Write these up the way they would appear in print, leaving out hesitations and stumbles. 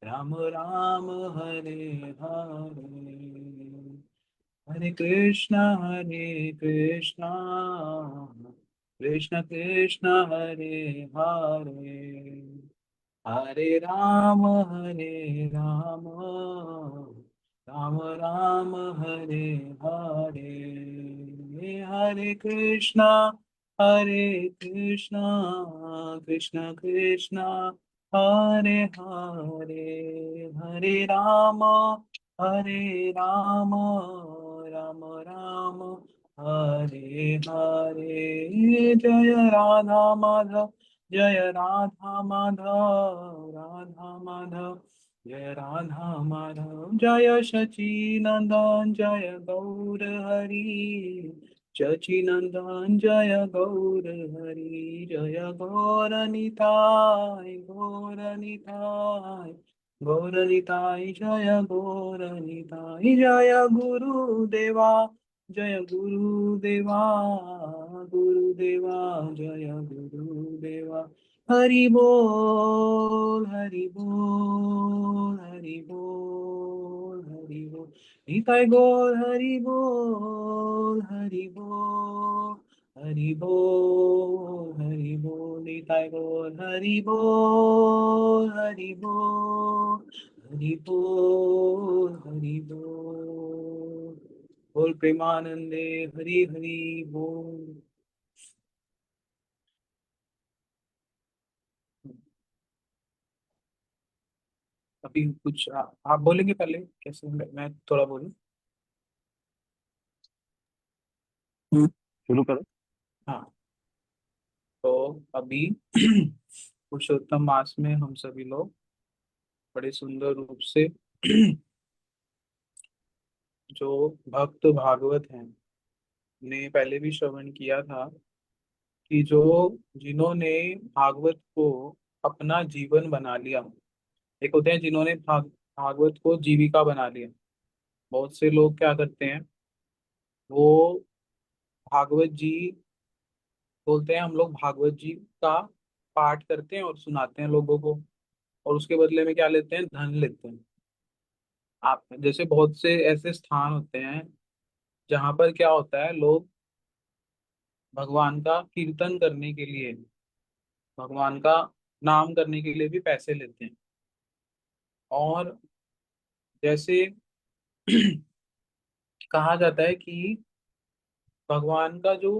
राम राम हरे हरे, हरे कृष्णा कृष्ण कृष्ण हरे हरे, हरे राम राम राम हरे हरे, हरे कृष्णा कृष्ण कृष्ण हरे हरे, हरे राम राम राम हरे हरे, जय राधा माधव, जय राधा माधव, राधा माधव, जय राधा माधव, जय सचिनंदन, जय गौर हरि, सचिनंदन जय गौर हरि, जय गौर निताय, गौर निताय, जय गौर निताय, जय गुरुदेवा, जय गुरुदेवा, गुरुदेवा, जय गुरुदेवा, हरि बोल, हरि बोल, हरि बोल, हरि बोल, निताय गौर हरि बोल, हरि बोल, हरि बोल, हरि बोल, निताय गौर हरि बोल, हरि बोल, हरि बोल, हरि बोल, बोल प्रेमानंदे हरि हरि बोल। अभी कुछ आप बोलेंगे पहले, कैसे मैं थोड़ा बोलूं। शुरू करो। हाँ, तो अभी पुरुषोत्तम मास में हम सभी लोग बड़े सुंदर रूप से जो भक्त भागवत हैं ने पहले भी श्रवण किया था कि जो जिन्होंने भागवत को अपना जीवन बना लिया, एक होते हैं जिन्होंने भागवत को जीविका बना लिया। बहुत से लोग क्या करते हैं, वो भागवत जी बोलते हैं, हम लोग भागवत जी का पाठ करते हैं और सुनाते हैं लोगों को, और उसके बदले में क्या लेते हैं, धन लेते हैं। आप जैसे बहुत से ऐसे स्थान होते हैं जहां पर क्या होता है, लोग भगवान का कीर्तन करने के लिए, भगवान का नाम करने के लिए भी पैसे लेते हैं। और जैसे कहा जाता है कि भगवान का जो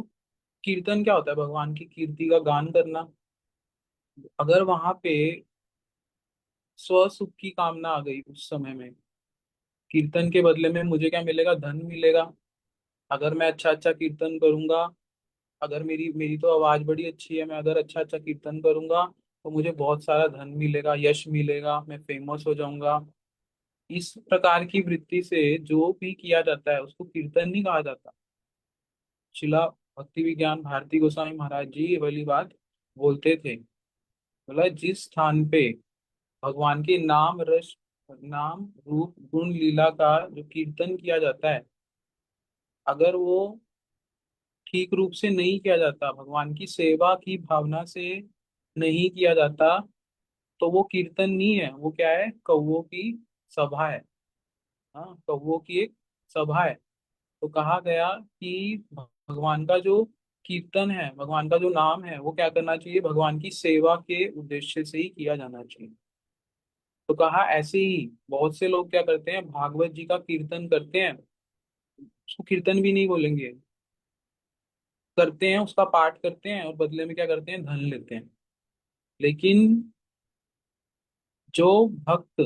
कीर्तन क्या होता है, भगवान की कीर्ति का गान करना। अगर वहां पे स्व सुख की कामना आ गई उस समय में, कीर्तन के बदले में मुझे क्या मिलेगा, धन मिलेगा। अगर मैं अच्छा अच्छा कीर्तन करूंगा, अगर मेरी मेरी तो आवाज बड़ी अच्छी है, मैं अगर अच्छा अच्छा कीर्तन करूंगा तो मुझे बहुत सारा धन मिलेगा, यश मिलेगा, मैं फेमस हो जाऊंगा। इस प्रकार की वृत्ति से जो भी किया जाता है उसको कीर्तन नहीं कहा जाता। शिला भक्ति विज्ञान भारती गोस्वामी महाराज जी ये वाली बात बोलते थे। बोला जिस स्थान पे भगवान के नाम रस, नाम रूप गुण लीला का जो कीर्तन किया जाता है, अगर वो ठीक रूप से नहीं किया जाता, भगवान की सेवा की भावना से नहीं किया जाता, तो वो कीर्तन नहीं है, वो क्या है, कौवों की सभा है। हाँ, कौवों की एक सभा है। तो कहा गया कि भगवान का जो कीर्तन है, भगवान का जो नाम है, वो क्या करना चाहिए, भगवान की सेवा के उद्देश्य से ही किया जाना चाहिए। तो कहा ऐसे ही बहुत से लोग क्या करते हैं, भागवत जी का कीर्तन करते हैं, उसको कीर्तन भी नहीं बोलेंगे, करते हैं, उसका पाठ करते हैं और बदले में क्या करते हैं, धन लेते हैं। लेकिन जो भक्त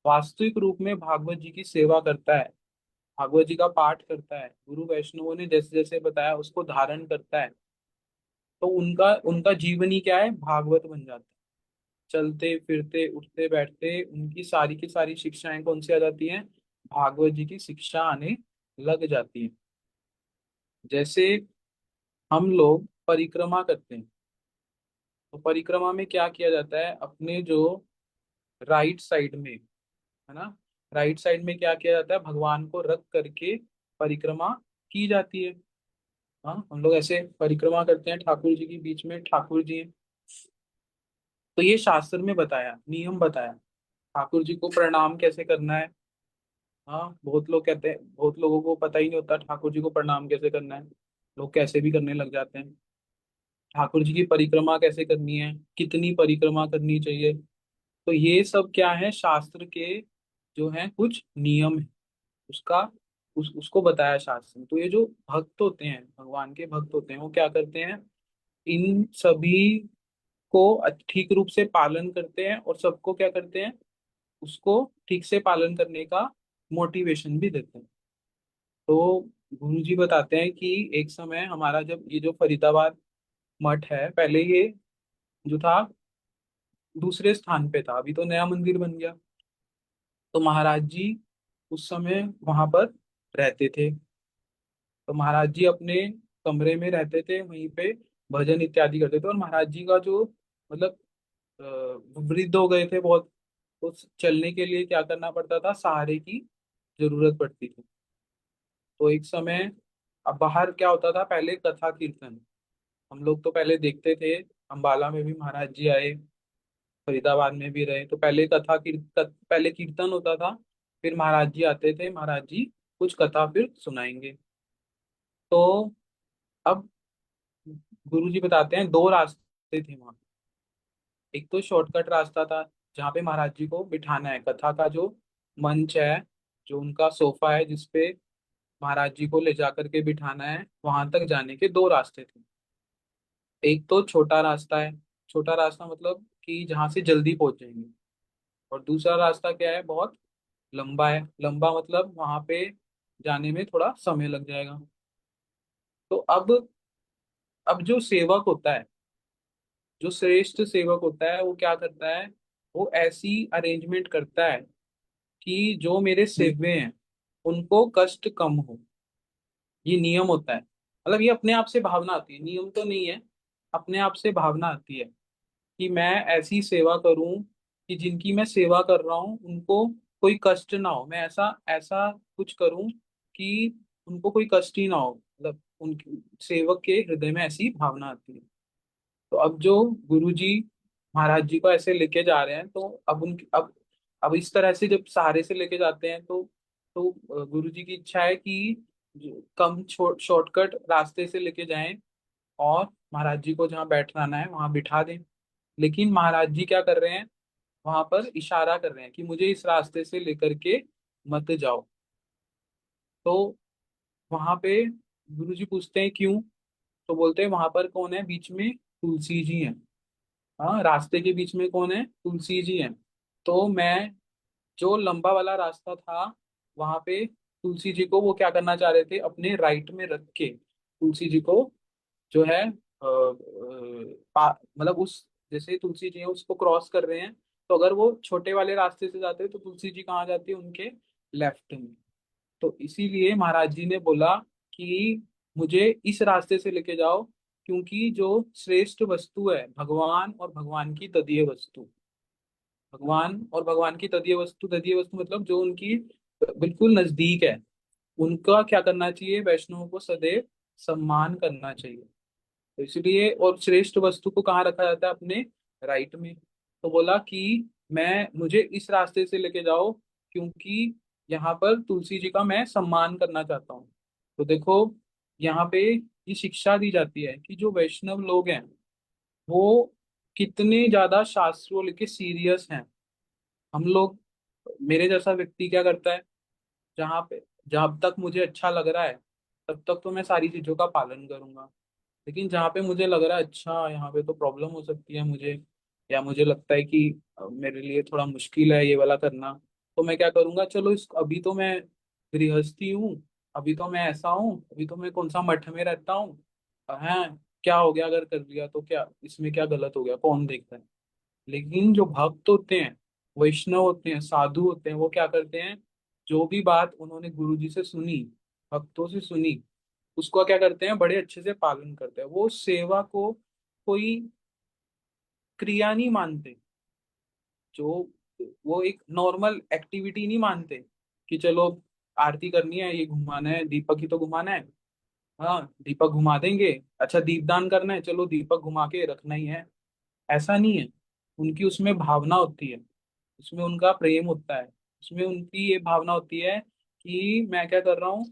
वास्तविक रूप में भागवत जी की सेवा करता है, भागवत जी का पाठ करता है, गुरु वैष्णवों ने जैसे जैसे बताया उसको धारण करता है, तो उनका उनका जीवन ही क्या है, भागवत बन जाता है। चलते फिरते उठते बैठते उनकी सारी की सारी शिक्षाएं कौन सी आ जाती हैं, भागवत जी की शिक्षा आने लग जाती है। जैसे हम लोग परिक्रमा करते हैं, तो परिक्रमा में क्या किया जाता है, अपने जो राइट साइड में, है ना, राइट साइड में क्या किया जाता है, भगवान को रख करके परिक्रमा की जाती है। हाँ, हम लोग ऐसे परिक्रमा करते हैं, ठाकुर जी के बीच में ठाकुर जी हैं। तो ये शास्त्र में बताया, नियम बताया। ठाकुर जी को प्रणाम कैसे करना है। हाँ, बहुत लोग कहते हैं, बहुत लोगों को पता ही नहीं होता ठाकुर जी को प्रणाम कैसे करना है। लोग कैसे भी करने लग जाते हैं। ठाकुर जी की परिक्रमा कैसे करनी है, कितनी परिक्रमा करनी चाहिए। तो ये सब क्या है, शास्त्र के जो है कुछ नियम है उसका, उसको बताया शास्त्र में। तो ये जो भक्त होते हैं, भगवान के भक्त होते हैं, वो क्या करते हैं, इन सभी को ठीक रूप से पालन करते हैं, और सबको क्या करते हैं, उसको ठीक से पालन करने का मोटिवेशन भी देते हैं। तो गुरु जी बताते हैं कि एक समय हमारा, जब ये जो फरीदाबाद मठ है, पहले ये जो था दूसरे स्थान पे था, अभी तो नया मंदिर बन गया। तो महाराज जी उस समय वहां पर रहते थे। तो महाराज जी अपने कमरे में रहते थे, वहीं पे भजन इत्यादि करते थे। और महाराज जी का जो मतलब वृद्ध हो गए थे बहुत, तो चलने के लिए क्या करना पड़ता था, सहारे की जरूरत पड़ती थी। तो एक समय, अब बाहर क्या होता था, पहले कथा कीर्तन हम लोग तो पहले देखते थे। अम्बाला में भी महाराज जी आए, फरीदाबाद में भी रहे, तो पहले पहले कीर्तन होता था, फिर महाराज जी आते थे, महाराज जी कुछ कथा फिर सुनाएंगे। तो अब गुरु जी बताते हैं दो रास्ते थे वहां। एक तो शॉर्टकट रास्ता था, जहाँ पे महाराज जी को बिठाना है, कथा का जो मंच है, जो उनका सोफा है जिसपे महाराज जी को ले जा करके बिठाना है, वहां तक जाने के दो रास्ते थे। एक तो छोटा रास्ता है, छोटा रास्ता मतलब कि जहाँ से जल्दी पहुंच जाएंगे। और दूसरा रास्ता क्या है, बहुत लंबा है, लंबा मतलब वहां पे जाने में थोड़ा समय लग जाएगा। तो अब जो सेवक होता है, जो श्रेष्ठ सेवक होता है, वो क्या करता है, वो ऐसी अरेंजमेंट करता है कि जो मेरे सेव्य हैं उनको कष्ट कम हो। ये नियम होता है, मतलब ये अपने आप से भावना आती है, नियम तो नहीं है, अपने आप से भावना आती है कि मैं ऐसी सेवा करूं कि जिनकी मैं सेवा कर रहा हूं उनको कोई कष्ट ना हो। मैं ऐसा ऐसा कुछ करूं कि उनको कोई कष्ट ही ना हो, मतलब उनकी सेवक के हृदय में ऐसी भावना आती है। तो अब जो गुरु जी महाराज जी को ऐसे लेके जा रहे हैं, तो अब उनकी अब इस तरह से जब सहारे से लेके जाते हैं, तो गुरु जी की इच्छा है कि कम शॉर्टकट रास्ते से लेके जाएं, और महाराज जी को जहाँ बैठना है वहां बिठा दें। लेकिन महाराज जी क्या कर रहे हैं, वहां पर इशारा कर रहे हैं कि मुझे इस रास्ते से लेकर के मत जाओ। तो वहां पे गुरु जी पूछते हैं क्यों। तो बोलते हैं वहां पर कौन है, बीच में तुलसी जी हैं। हाँ, रास्ते के बीच में कौन है, तुलसी जी हैं। तो मैं, जो लंबा वाला रास्ता था, वहां पे तुलसी जी को वो क्या करना चाह रहे थे, अपने राइट में रख के तुलसी जी को जो है मतलब उस, जैसे तुलसी जी है उसको क्रॉस कर रहे हैं, तो अगर वो छोटे वाले रास्ते से जाते हैं तो तुलसी जी कहाँ जाती है, उनके लेफ्ट में। तो इसीलिए महाराज जी ने बोला कि मुझे इस रास्ते से लेके जाओ, क्योंकि जो श्रेष्ठ वस्तु है, भगवान और भगवान की तदीय वस्तु, भगवान और भगवान की तदीय वस्तु मतलब जो उनकी बिल्कुल नजदीक है, उनका क्या करना चाहिए, वैष्णवों को सदैव सम्मान करना चाहिए। तो इसलिए, और श्रेष्ठ वस्तु को कहाँ रखा जाता है, अपने राइट में। तो बोला कि मुझे इस रास्ते से लेके जाओ, क्योंकि यहाँ पर तुलसी जी का मैं सम्मान करना चाहता हूँ। तो देखो, यहाँ पे ये शिक्षा दी जाती है कि जो वैष्णव लोग हैं, वो कितने ज्यादा शास्त्रों लेके सीरियस हैं। हम लोग, मेरे जैसा व्यक्ति क्या करता है, जहाँ पे, जब तक मुझे अच्छा लग रहा है तब तक तो मैं सारी चीजों का पालन करूंगा। लेकिन जहाँ पे मुझे लग रहा है अच्छा यहाँ पे तो प्रॉब्लम हो सकती है मुझे, या मुझे लगता है कि मेरे लिए थोड़ा मुश्किल है ये वाला करना, तो मैं क्या करूंगा, चलो इस, अभी तो मैं गृहस्थी हूँ, अभी तो मैं ऐसा हूँ, अभी तो मैं कौन सा मठ में रहता हूँ, है, क्या हो गया, अगर कर लिया तो क्या, इसमें क्या गलत हो गया, कौन देखता है। लेकिन जो भक्त होते हैं, वैष्णव होते हैं, साधु होते हैं, वो क्या करते हैं, जो भी बात उन्होंने गुरु जी से सुनी, भक्तों से सुनी, उसको क्या करते हैं, बड़े अच्छे से पालन करते हैं। वो सेवा को कोई क्रिया नहीं मानते, जो वो एक नॉर्मल एक्टिविटी नहीं मानते कि चलो आरती करनी है, ये घुमाना है, दीपक ही तो घुमाना है, हाँ दीपक घुमा देंगे, अच्छा दीपदान करना है, चलो दीपक घुमा के रखना ही है। ऐसा नहीं है, उनकी उसमें भावना होती है। उसमें उनका प्रेम होता है, उसमें उनकी ये भावना होती है कि मैं क्या कर रहा हूँ,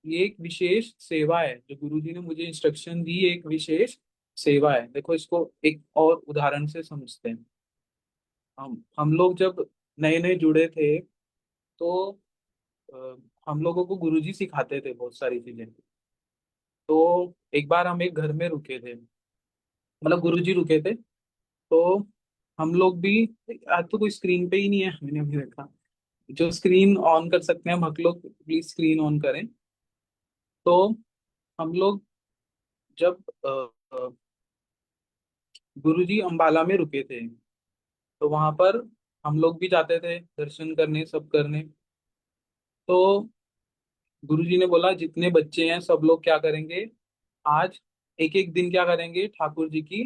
ये एक विशेष सेवा है, जो गुरुजी ने मुझे इंस्ट्रक्शन दी, एक विशेष सेवा है। देखो इसको एक और उदाहरण से समझते हैं। हम लोग जब नए नए जुड़े थे, तो अ, हम लोगों को गुरुजी सिखाते थे बहुत सारी चीजें। तो एक बार हम एक घर में रुके थे, मतलब गुरुजी रुके थे, तो हम लोग भी, आज तो कोई स्क्रीन पे ही नहीं है, मैंने अभी देखा। जो स्क्रीन ऑन कर सकते हैं हम लोग प्लीज स्क्रीन ऑन करें। तो हम लोग जब गुरुजी अंबाला में रुके थे, तो वहां पर हम लोग भी जाते थे दर्शन करने, सब करने। तो गुरुजी ने बोला जितने बच्चे हैं सब लोग क्या करेंगे, आज एक एक दिन क्या करेंगे, ठाकुर जी की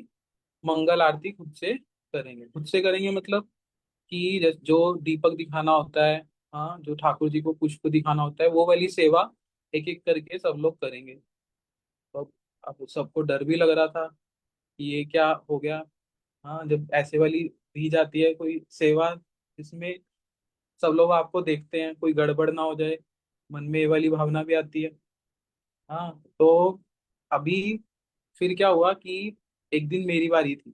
मंगल आरती खुद से करेंगे। खुद से करेंगे मतलब कि जो दीपक दिखाना होता है, हाँ, जो ठाकुर जी को पुष्प दिखाना होता है, वो वाली सेवा एक एक करके सब लोग करेंगे। तो अब सबको डर भी लग रहा था कि ये क्या हो गया। हाँ, जब ऐसे वाली दी जाती है कोई सेवा, जिसमें सब लोग आपको देखते हैं, कोई गड़बड़ ना हो जाए, मन में ये वाली भावना भी आती है। हाँ, तो अभी फिर क्या हुआ कि एक दिन मेरी बारी थी,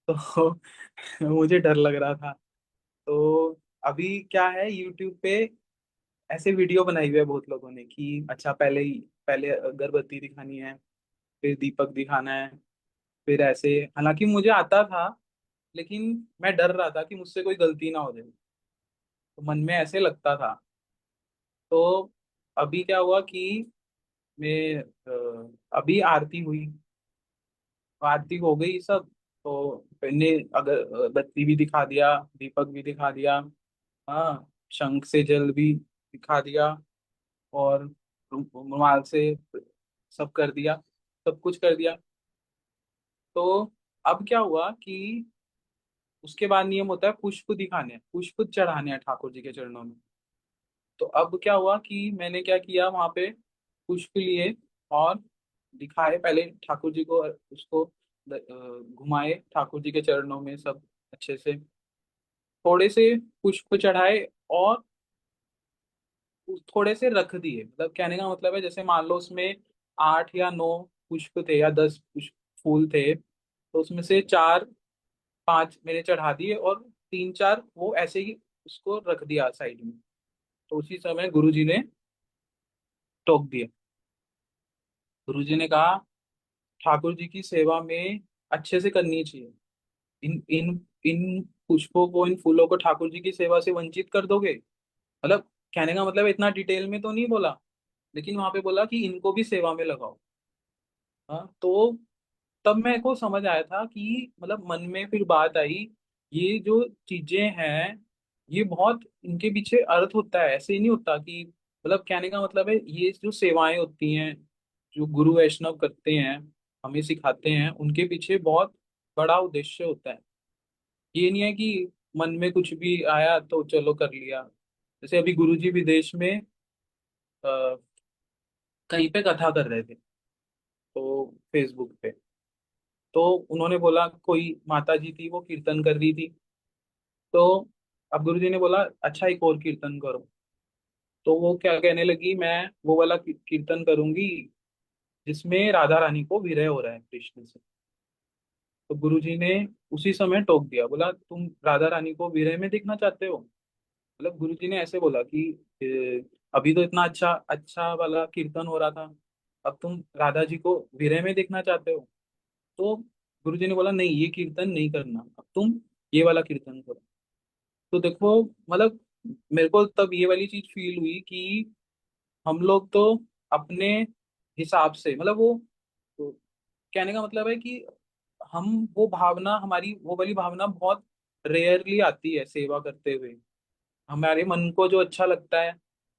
तो मुझे डर लग रहा था। तो अभी क्या है, यूट्यूब पे ऐसे वीडियो बनाई हुए है बहुत लोगों ने कि अच्छा पहले अगरबत्ती दिखानी है, फिर दीपक दिखाना है, फिर ऐसे। हालांकि मुझे आता था, लेकिन मैं डर रहा था कि मुझसे कोई गलती ना हो जाए, तो मन में ऐसे लगता था। तो अभी क्या हुआ कि मैं अभी आरती हुई, आरती हो गई सब। तो मैंने अगर बत्ती भी दिखा दिया, दीपक भी दिखा दिया, हाँ, शंख से जल भी दिखा दिया, और रुमाल से सब कर दिया, सब कुछ कर दिया। तो अब क्या हुआ कि उसके बाद नियम होता है पुष्प दिखाने, पुष्प चढ़ाने हैं ठाकुर जी के चरणों में। तो अब क्या हुआ कि मैंने क्या किया, वहां पे पुष्प लिए और दिखाए पहले ठाकुर जी को, उसको घुमाए ठाकुर जी के चरणों में सब अच्छे से, थोड़े से पुष्प चढ़ाए, और थोड़े से रख दिए। मतलब कहने का मतलब है, जैसे मान लो उसमें 8 या 9 पुष्प थे, या 10 पुष्प फूल थे, तो उसमें से 4 5 मैंने चढ़ा दिए, और 3 4 वो ऐसे ही उसको रख दिया साइड में। तो उसी समय गुरु जी ने टोक दिया। गुरु जी ने कहा ठाकुर जी की सेवा में अच्छे से करनी चाहिए, इन इन इन पुष्पों को, इन फूलों को ठाकुर जी की सेवा से वंचित कर दोगे। मतलब कहने का मतलब इतना डिटेल में तो नहीं बोला, लेकिन वहां पे बोला कि इनको भी सेवा में लगाओ। हाँ, तो तब मेरे को समझ आया था कि मतलब मन में फिर बात आई, ये जो चीजें हैं, ये बहुत इनके पीछे अर्थ होता है, ऐसे ही नहीं होता कि, मतलब कहने का मतलब है ये जो सेवाएं होती हैं, जो गुरु वैष्णव करते हैं, हमें सिखाते हैं, उनके पीछे बहुत बड़ा उद्देश्य होता है। ये नहीं है कि मन में कुछ भी आया तो चलो कर लिया। जैसे अभी गुरुजी विदेश में अ, कहीं पे कथा कर रहे थे, तो फेसबुक पे, तो उन्होंने बोला, कोई माता जी थी वो कीर्तन कर रही थी। तो अब गुरुजी ने बोला अच्छा एक और कीर्तन करो। तो वो क्या कहने लगी, मैं वो वाला कीर्तन करूंगी जिसमें राधा रानी को विरह हो रहा है कृष्ण से। तो गुरुजी ने उसी समय टोक दिया, बोला तुम राधा रानी को विरह में देखना चाहते हो। मतलब गुरुजी ने ऐसे बोला कि अभी तो इतना अच्छा अच्छा वाला कीर्तन हो रहा था, अब तुम राधा जी को विरह में देखना चाहते हो। तो गुरुजी ने बोला नहीं, ये कीर्तन नहीं करना, अब तुम ये वाला कीर्तन करो। तो देखो, मतलब मेरे को तब ये वाली चीज फील हुई कि हम लोग तो अपने हिसाब से, मतलब वो, तो कहने का मतलब है कि हम, वो भावना हमारी, वो वाली भावना बहुत रेयरली आती है सेवा करते हुए। हमारे मन को जो अच्छा लगता है,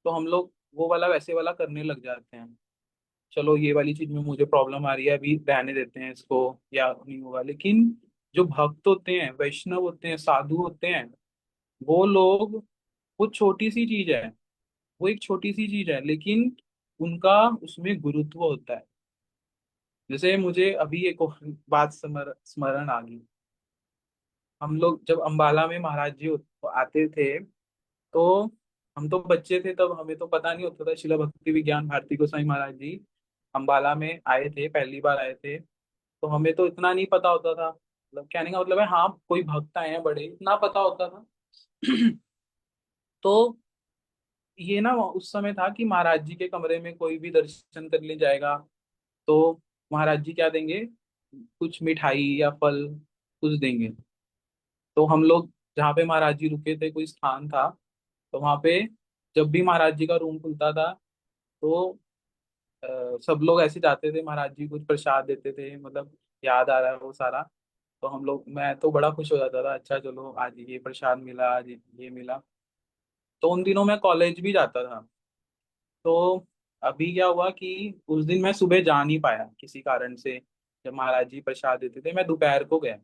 तो हम लोग वो वाला वैसे वाला करने लग जाते हैं। चलो ये वाली चीज में मुझे प्रॉब्लम आ रही है, अभी रहने देते हैं इसको, या नहीं होगा। लेकिन जो भक्त होते हैं, वैष्णव होते हैं, साधु होते हैं, वो लोग, वो छोटी सी चीज है, वो एक छोटी सी चीज है, लेकिन उनका उसमें गुरुत्व होता है। जैसे मुझे अभी एक और बात स्मरण आ गई। हम लोग जब अंबाला में महाराज जी आते थे, तो हम तो बच्चे थे तब, हमें तो पता नहीं होता था। शिला भक्ति विज्ञान भारती गोसाई महाराज जी अंबाला में आए थे, पहली बार आए थे। तो हमें तो इतना नहीं पता होता था, मतलब कहने का मतलब है हाँ कोई भक्त आए हैं बड़े, इतना पता होता था। तो ये ना उस समय था कि महाराज जी के कमरे में कोई भी दर्शन करने जाएगा तो महाराज जी क्या देंगे, कुछ मिठाई या फल कुछ देंगे। तो हम लोग जहाँ पे महाराज जी रुके थे, कोई स्थान था, तो वहां पे जब भी महाराज जी का रूम खुलता था तो सब लोग ऐसे जाते थे, महाराज जी कुछ प्रसाद देते थे, मतलब याद आ रहा है वो सारा। तो हम लोग, मैं तो बड़ा खुश हो जाता था, अच्छा चलो आज ये प्रसाद मिला, आज ये मिला। तो उन दिनों मैं कॉलेज भी जाता था। तो अभी क्या हुआ कि उस दिन मैं सुबह जा नहीं पाया किसी कारण से, जब महाराज जी प्रसाद देते थे मैं दोपहर को गया।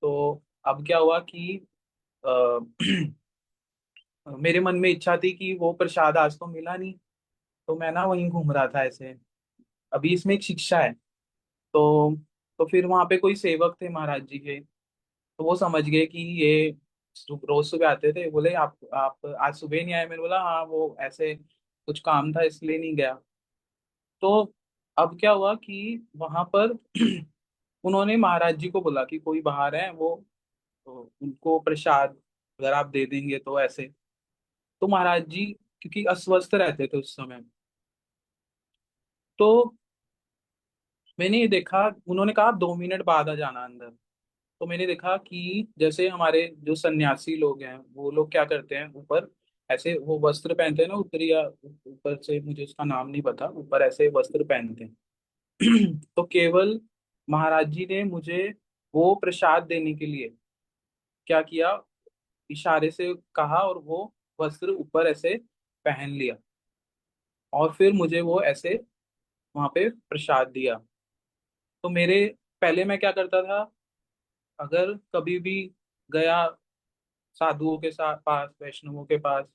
तो अब क्या हुआ कि अ, मेरे मन में इच्छा थी कि वो प्रसाद आज तो मिला नहीं, तो मैं ना वहीं घूम रहा था ऐसे। अभी इसमें एक शिक्षा है। तो तो फिर वहां पे कोई सेवक थे महाराज जी के, तो वो समझ गए कि ये रोज सुबह आते थे। बोले आप आज सुबह नहीं आए? मैंने बोला हाँ वो ऐसे कुछ काम था इसलिए नहीं गया। तो अब क्या हुआ कि वहां पर उन्होंने महाराज जी को बोला कि कोई बाहर है, वो तो उनको प्रसाद अगर आप दे देंगे तो ऐसे। तो महाराज जी क्योंकि अस्वस्थ रहते थे उस समय, तो मैंने ये देखा, उन्होंने कहा आप 2 मिनट बाद आ जाना अंदर। तो मैंने देखा कि जैसे हमारे जो सन्यासी लोग हैं वो लोग क्या करते हैं, ऊपर ऐसे वो वस्त्र पहनते हैं ना, ऊपरी या ऊपर से, मुझे उसका नाम नहीं पता, ऊपर ऐसे वस्त्र पहनते हैं। तो केवल महाराज जी ने मुझे वो प्रसाद देने के लिए क्या किया, इशारे से कहा और वो वस्त्र ऊपर ऐसे पहन लिया, और फिर मुझे वो ऐसे वहां पे प्रसाद दिया। तो मेरे, पहले मैं क्या करता था, अगर कभी भी गया साधुओं के साथ पास, वैष्णवों के पास,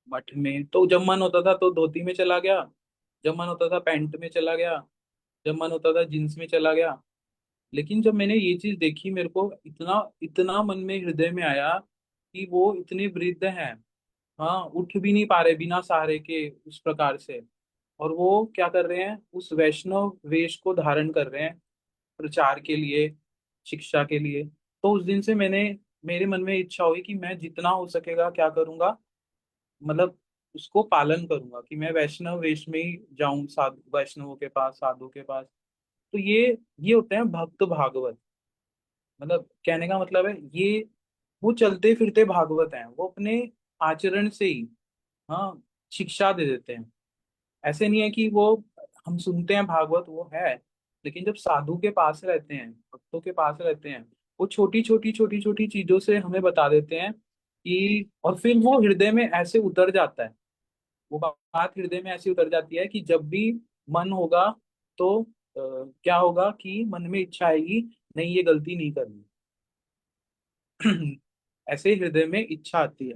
मठ में, तो जब मन होता था तो धोती में चला गया, जब मन होता था पैंट में चला गया, जब मन होता था जींस में चला गया। लेकिन जब मैंने ये चीज देखी, मेरे को इतना इतना मन में हृदय में आया कि वो इतने वृद्ध हैं, हाँ उठ भी नहीं पा रहे बिना सहारे के उस प्रकार से, और वो क्या कर रहे हैं, उस वैष्णव वेश को धारण कर रहे हैं प्रचार के लिए, शिक्षा के लिए। तो उस दिन से मेरे मन में इच्छा हुई कि मैं जितना हो सकेगा क्या करूंगा, मतलब उसको पालन करूंगा कि मैं वैष्णव वेश में ही जाऊं, साधु वैष्णवों के पास, साधु के पास। तो ये होते हैं भक्त भागवत। मतलब कहने का मतलब है ये, वो चलते फिरते भागवत हैं, वो अपने आचरण से ही हाँ शिक्षा दे देते हैं। ऐसे नहीं है कि वो, हम सुनते हैं भागवत वो है, लेकिन जब साधु के पास रहते हैं, भक्तों के पास रहते हैं, वो छोटी छोटी चीजों से हमें बता देते हैं कि, और फिर वो हृदय में ऐसे उतर जाता है, वो बात हृदय में ऐसी उतर जाती है कि जब भी मन होगा तो क्या होगा कि मन में इच्छा आएगी, नहीं ये गलती नहीं करनी। ऐसे हृदय में इच्छा आती है।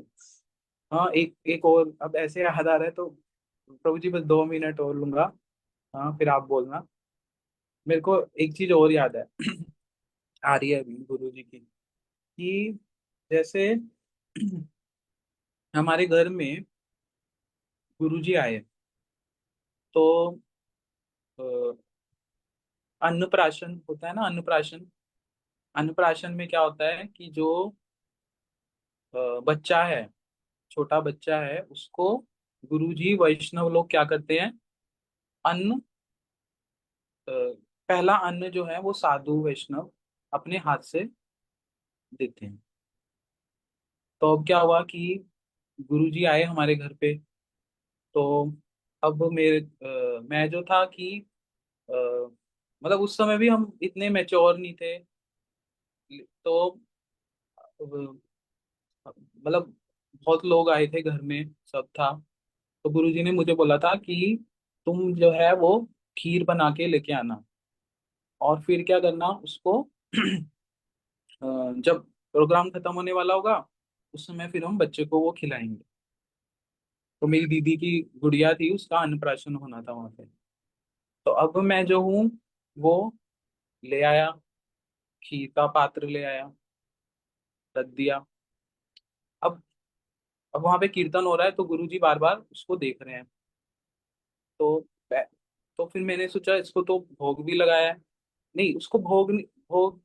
हाँ एक एक और अब ऐसे याद आ रहा है, तो प्रभु जी बस 2 मिनट और लूंगा। हाँ फिर आप बोलना। मेरे को एक चीज और याद है, आ रही है अभी गुरु जी की, कि जैसे हमारे घर में गुरु जी आए, तो अ, अन्नप्राशन होता है ना, अन्नप्राशन। अन्नप्राशन में क्या होता है कि जो बच्चा है, छोटा बच्चा है, उसको गुरुजी वैष्णव लोग क्या करते हैं, अन्न, अ, पहला अन्न जो है वो साधु वैष्णव अपने हाथ से देते हैं। तो अब क्या हुआ कि गुरुजी आए हमारे घर पे। तो अब मैं जो था कि मतलब उस समय भी हम इतने मैच्योर नहीं थे, तो मतलब बहुत लोग आए थे घर में, सब था। तो गुरुजी ने मुझे बोला था कि तुम जो है वो खीर बना के लेके आना, और फिर क्या करना उसको, जब प्रोग्राम खत्म होने वाला होगा उस समय फिर हम बच्चे को वो खिलाएंगे। तो मेरी दीदी की गुड़िया थी, उसका अन्नप्राशन होना था वहां पे। तो अब मैं जो हूँ वो ले आया, खीर का पात्र ले आया, रख दिया। अब अब वहां पे कीर्तन हो रहा है तो गुरुजी बार बार उसको देख रहे हैं। तो तो फिर मैंने सोचा इसको तो भोग भी लगाया है। नहीं, उसको भोग भोग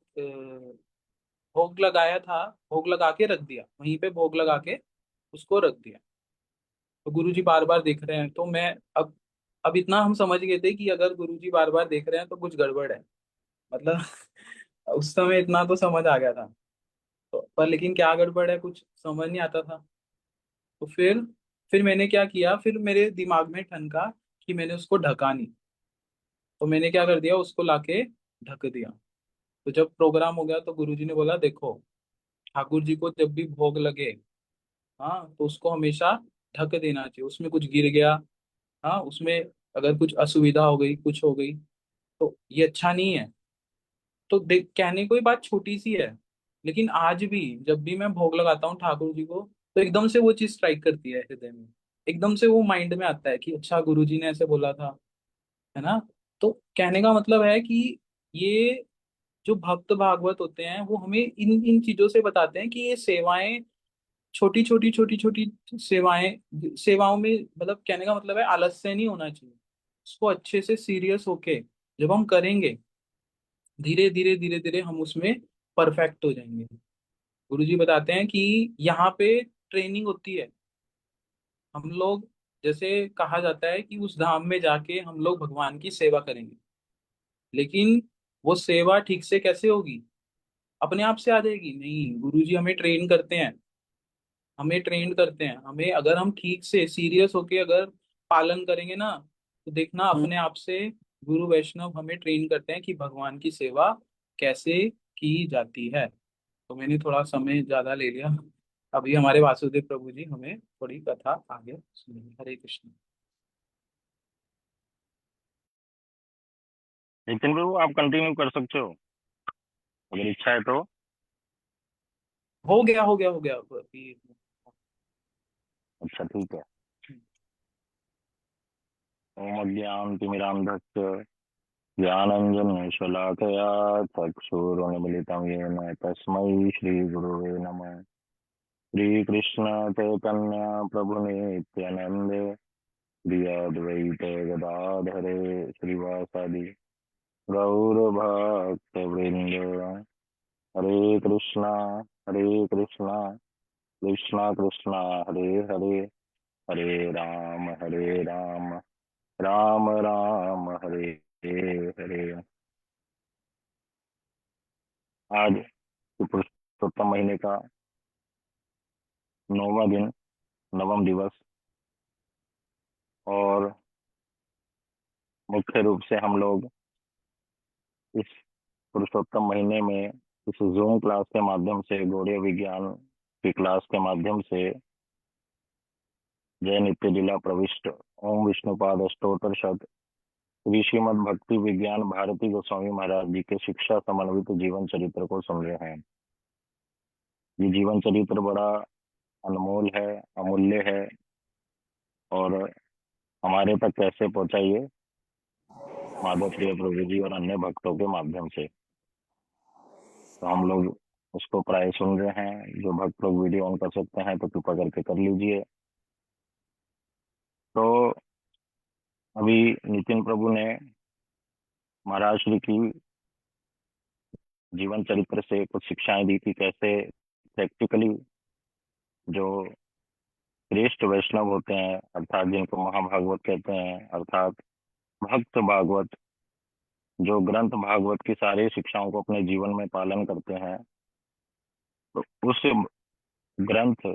भोग लगाया था। भोग लगा के रख दिया, वहीं पे भोग लगा के उसको रख दिया। तो गुरुजी बार बार देख रहे हैं, तो मैं अब इतना हम समझ गए थे कि अगर गुरुजी बार बार देख रहे हैं तो कुछ गड़बड़ है, मतलब उस समय इतना तो समझ आ गया था। तो पर लेकिन क्या गड़बड़ है कुछ समझ नहीं आता था। तो फिर मैंने क्या किया, फिर मेरे दिमाग में ठनका कि मैंने उसको ढका नहीं। तो मैंने क्या कर दिया, उसको लाके ढक दिया। तो जब प्रोग्राम हो गया तो गुरुजी ने बोला देखो, ठाकुर जी को जब भी भोग लगे, हाँ, तो उसको हमेशा ढक देना चाहिए। उसमें कुछ गिर गया, हाँ, उसमें अगर कुछ असुविधा हो गई, कुछ हो गई, तो ये अच्छा नहीं है। तो देख, कहने को ही बात छोटी सी है, लेकिन आज भी जब भी मैं भोग लगाता हूँ ठाकुर जी को, तो एकदम से वो चीज स्ट्राइक करती है हृदय में। एकदम से वो माइंड में आता है कि अच्छा, गुरु जी ने ऐसे बोला था, है ना। तो कहने का मतलब है कि ये जो भक्त भागवत होते हैं वो हमें इन इन चीजों से बताते हैं कि ये सेवाएं, छोटी छोटी सेवाएं, सेवाओं में, मतलब कहने का मतलब है आलस्य नहीं होना चाहिए। उसको अच्छे से सीरियस होके जब हम करेंगे, धीरे धीरे धीरे धीरे हम उसमें परफेक्ट हो जाएंगे। गुरुजी बताते हैं कि यहाँ पे ट्रेनिंग होती है। हम लोग, जैसे कहा जाता है कि उस धाम में जाके हम लोग भगवान की सेवा करेंगे, लेकिन वो सेवा ठीक से कैसे होगी, अपने आप से आ जाएगी? नहीं, गुरुजी हमें ट्रेन करते हैं। हमें ट्रेन करते हैं, हमें अगर हम ठीक से सीरियस होके अगर पालन करेंगे ना, तो देखना अपने आप से गुरु वैष्णव हमें ट्रेन करते हैं कि भगवान की सेवा कैसे की जाती है। तो मैंने थोड़ा समय ज्यादा ले लिया। अभी हमारे वासुदेव प्रभु जी हमें थोड़ी कथा आगे सुनेंगे। हरे कृष्ण। नितिन प्रभु, आप कंटिन्यू कर सकते हो अगर इच्छा है तो। हो गया, हो गया, हो गया अभी। अच्छा, ठीक है। ओम अज्ञानतिमिरान्धस्य ज्ञानञ्जनशलाकया चक्षुरुन्मीलितं येन तस्मै श्रीगुरुवे नमः। श्रीकृष्ण चैतन्य प्रभु नित्यानंदे श्री अद्वैत गदाधरे श्रीवासादि गौरभक्तवृंद। हरे कृष्णा कृष्णा कृष्णा हरे हरे, हरे राम राम राम हरे हरे। आज पुरुषोत्तम महीने का 9वां दिन, नवम दिवस। और मुख्य रूप से हम लोग इस पुरुषोत्तम महीने में इस जूम क्लास के माध्यम से, गौड़ीय विज्ञान की क्लास के माध्यम से, जय नित्य लीला प्रविष्ट ओम विष्णुपाद अष्टोत्तर शत श्री श्रीमद भक्ति विज्ञान भारती गोस्वामी महाराज जी के शिक्षा समन्वित जीवन चरित्र को सुन रहे हैं। ये जीवन चरित्र बड़ा अनमोल है, अमूल्य है। और हमारे तक कैसे पहुंचाइए, माधव प्रिय प्रभु जी और अन्य भक्तों के माध्यम से। तो हम लोग उसको प्राय सुन रहे हैं। जो भक्त लोग वीडियो ऑन कर सकते हैं तो कृपा करके कर लीजिए। तो अभी नितिन प्रभु ने महाराज श्री की जीवन चरित्र से कुछ शिक्षाएं दी थी, कैसे प्रैक्टिकली जो श्रेष्ठ वैष्णव होते हैं, अर्थात जिनको महाभागवत कहते हैं, अर्थात भक्त भागवत, जो ग्रंथ भागवत की सारी शिक्षाओं को अपने जीवन में पालन करते हैं, तो उस ग्रंथ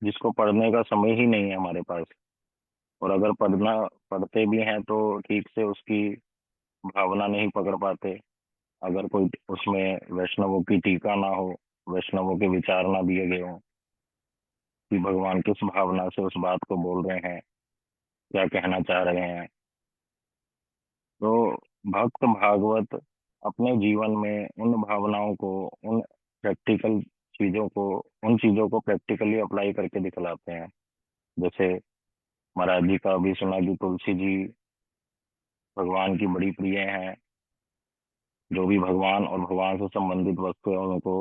जिसको पढ़ने का समय ही नहीं है हमारे पास, और अगर पढ़ते भी हैं तो ठीक से उसकी भावना नहीं पकड़ पाते, अगर कोई उसमें वैष्णवों की टीका ना हो, वैष्णवों के विचार ना दिए गए हों कि भगवान किस भावना से उस बात को बोल रहे हैं, क्या कहना चाह रहे हैं। तो भक्त भागवत अपने जीवन में उन भावनाओं को, उन प्रैक्टिकल चीजों को, उन चीजों को प्रैक्टिकली अप्लाई करके दिखलाते हैं। जैसे महाराज जी का भी सुना कि तुलसी जी भगवान की बड़ी प्रिय हैं। जो भी भगवान और भगवान से संबंधित वस्तु है उनको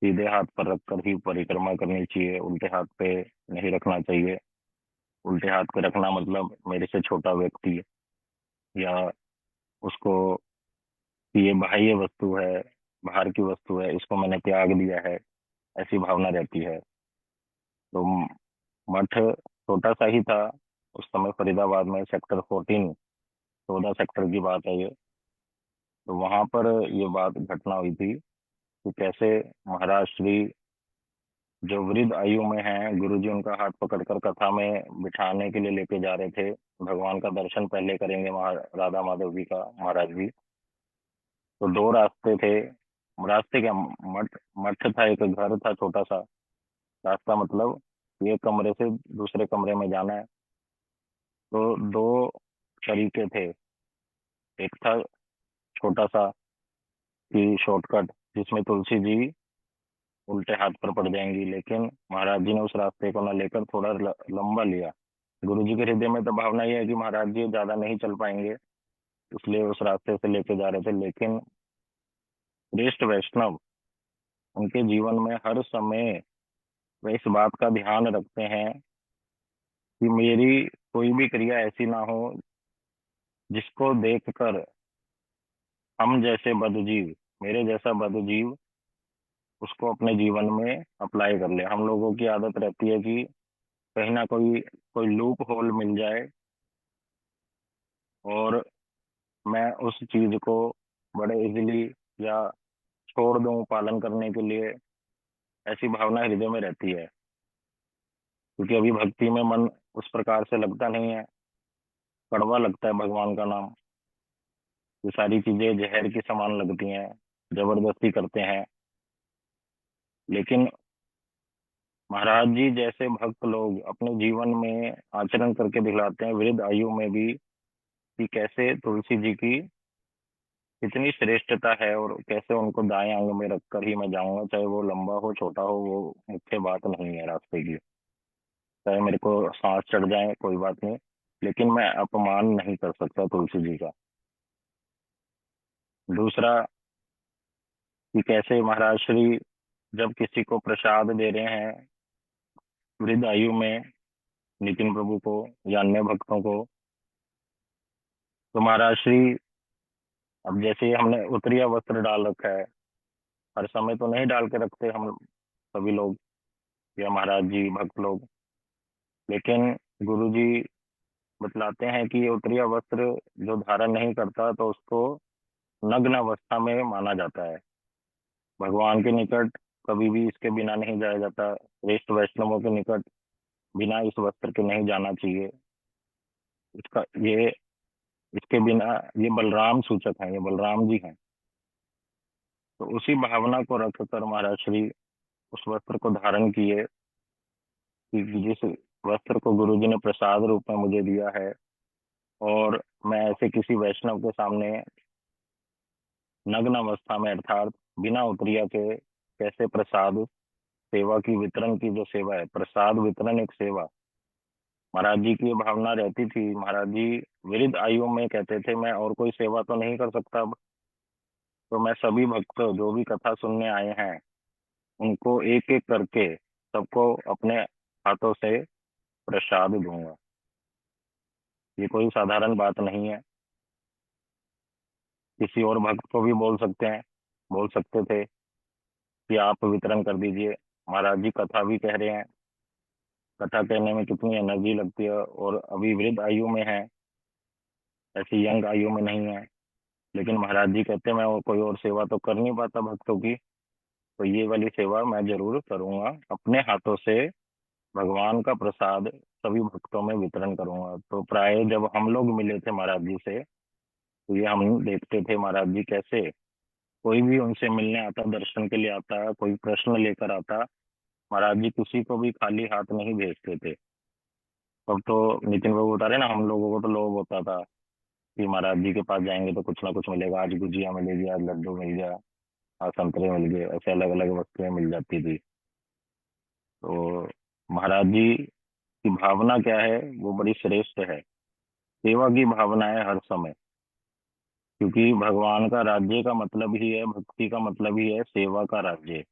सीधे हाथ पर रखकर ही परिक्रमा करनी चाहिए, उल्टे हाथ पे नहीं रखना चाहिए। उल्टे हाथ पे रखना मतलब मेरे से छोटा व्यक्ति या उसको कि ये बाह्य वस्तु है, बाहर की वस्तु है, इसको मैंने त्याग दिया है, ऐसी भावना रहती है। तो मठ छोटा सा ही था उस समय, फरीदाबाद में सेक्टर 14, 14 सेक्टर की बात है ये। तो वहां पर ये बात घटना हुई थी कि कैसे महाराज श्री जो वृद्ध आयु में हैं, गुरुजी उनका हाथ पकड़कर कथा में बिठाने के लिए लेके जा रहे थे। भगवान का दर्शन पहले करेंगे राधा माधव जी का, महाराज जी। तो दो रास्ते थे, रास्ते क्या, मठ मठ था, एक घर था छोटा सा। रास्ता मतलब एक कमरे से दूसरे कमरे में जाना है। तो दो तरीके थे। एक था छोटा सा कि शॉर्टकट, जिसमें तुलसी जी उल्टे हाथ पर पड़ जाएंगी, लेकिन महाराज जी ने उस रास्ते को न लेकर थोड़ा लंबा लिया। गुरु जी के हृदय में तो भावना ये है कि महाराज जी ज्यादा नहीं चल पाएंगे, इसलिए उस रास्ते से लेके जा रहे थे। लेकिन श्रेष्ठ वैष्णव उनके जीवन में हर समय वे इस बात का ध्यान रखते हैं कि मेरी कोई भी क्रिया ऐसी ना हो जिसको देखकर हम जैसे बदजीव, मेरे जैसा बदजीव उसको अपने जीवन में अप्लाई कर ले। हम लोगों की आदत रहती है कि कहीं ना कोई कोई लूप होल मिल जाए और मैं उस चीज को बड़े इजीली या छोड़ दूं पालन करने के लिए, ऐसी भावना हृदय में रहती है। क्योंकि अभी भक्ति में मन उस प्रकार से लगता नहीं है, कड़वा लगता है भगवान का नाम। ये सारी चीजें जहर की समान लगती हैं, जबरदस्ती करते हैं। लेकिन महाराज जी जैसे भक्त लोग अपने जीवन में आचरण करके दिखलाते हैं, वृद्ध आयु में भी, कि कैसे तुलसी जी की इतनी श्रेष्ठता है और कैसे उनको दाएं अंग में रखकर ही मैं जाऊंगा, चाहे वो लंबा हो छोटा हो, वो मुख्य बात नहीं है रास्ते की। चाहे मेरे को सांस चढ़ जाए कोई बात नहीं, लेकिन मैं अपमान नहीं कर सकता तुलसी जी का। दूसरा कि कैसे महाराज श्री जब किसी को प्रसाद दे रहे हैं वृद्ध आयु में, नितिन प्रभु को या अन्य भक्तों को, तो महाराज श्री, अब जैसे हमने उत्तरीय वस्त्र डाल रखा है, हर समय तो नहीं डाल के रखते हम सभी लोग या महाराज जी भक्त लोग, लेकिन गुरु जी बतलाते हैं कि ये उत्तरीय वस्त्र जो धारण नहीं करता तो उसको नग्न अवस्था में माना जाता है। भगवान के निकट कभी भी इसके बिना नहीं जाया जाता, श्रेष्ठ वैष्णवों के निकट बिना इस वस्त्र के नहीं जाना चाहिए। इसका ये इसके बिना, ये बलराम सूचक हैं, ये बलराम जी हैं। तो उसी भावना को रखकर महाराज श्री उस वस्त्र को धारण किए कि जिस वस्त्र को गुरु जी ने प्रसाद रूप में मुझे दिया है, और मैं ऐसे किसी वैष्णव के सामने नग्न अवस्था में, अर्थात बिना उतरिया के, कैसे प्रसाद सेवा की, वितरण की जो सेवा है, प्रसाद वितरण एक सेवा, महाराज जी की ये भावना रहती थी। महाराज जी वृद्ध आयु में कहते थे मैं और कोई सेवा तो नहीं कर सकता अब, तो मैं सभी भक्त जो भी कथा सुनने आए हैं उनको एक एक करके सबको अपने हाथों से प्रसाद दूंगा। ये कोई साधारण बात नहीं है। किसी और भक्त को भी बोल सकते थे कि आप वितरण कर दीजिए। महाराज जी कथा भी कह रहे हैं, कथा कहने में कितनी एनर्जी लगती है, और अभी वृद्ध आयु में है, ऐसी यंग आयु में नहीं है। लेकिन महाराज जी कहते हैं मैं और कोई और सेवा तो कर नहीं पाता भक्तों की, तो ये वाली सेवा मैं जरूर करूंगा, अपने हाथों से भगवान का प्रसाद सभी भक्तों में वितरण करूंगा। तो प्राय जब हम लोग मिले थे महाराज जी से, तो ये हम देखते थे महाराज जी कैसे कोई भी उनसे मिलने आता, दर्शन के लिए आता, कोई प्रश्न लेकर आता, महाराज जी किसी को भी खाली हाथ नहीं भेजते थे। तब तो नितिन बाबू बता रहे ना, हम लोगों को तो लोभ होता था कि महाराज जी के पास जाएंगे तो कुछ ना कुछ मिलेगा, आज गुजिया मिलेगी, आज लड्डू मिल गया, आज संतरे मिल गए, ऐसे अलग अलग वस्तुएं मिल जाती थी। तो महाराज जी की भावना क्या है, वो बड़ी श्रेष्ठ है। सेवा की भावना है हर समय, क्योंकि भगवान का राज्य का मतलब ही है, भक्ति का मतलब ही है सेवा का राज्य।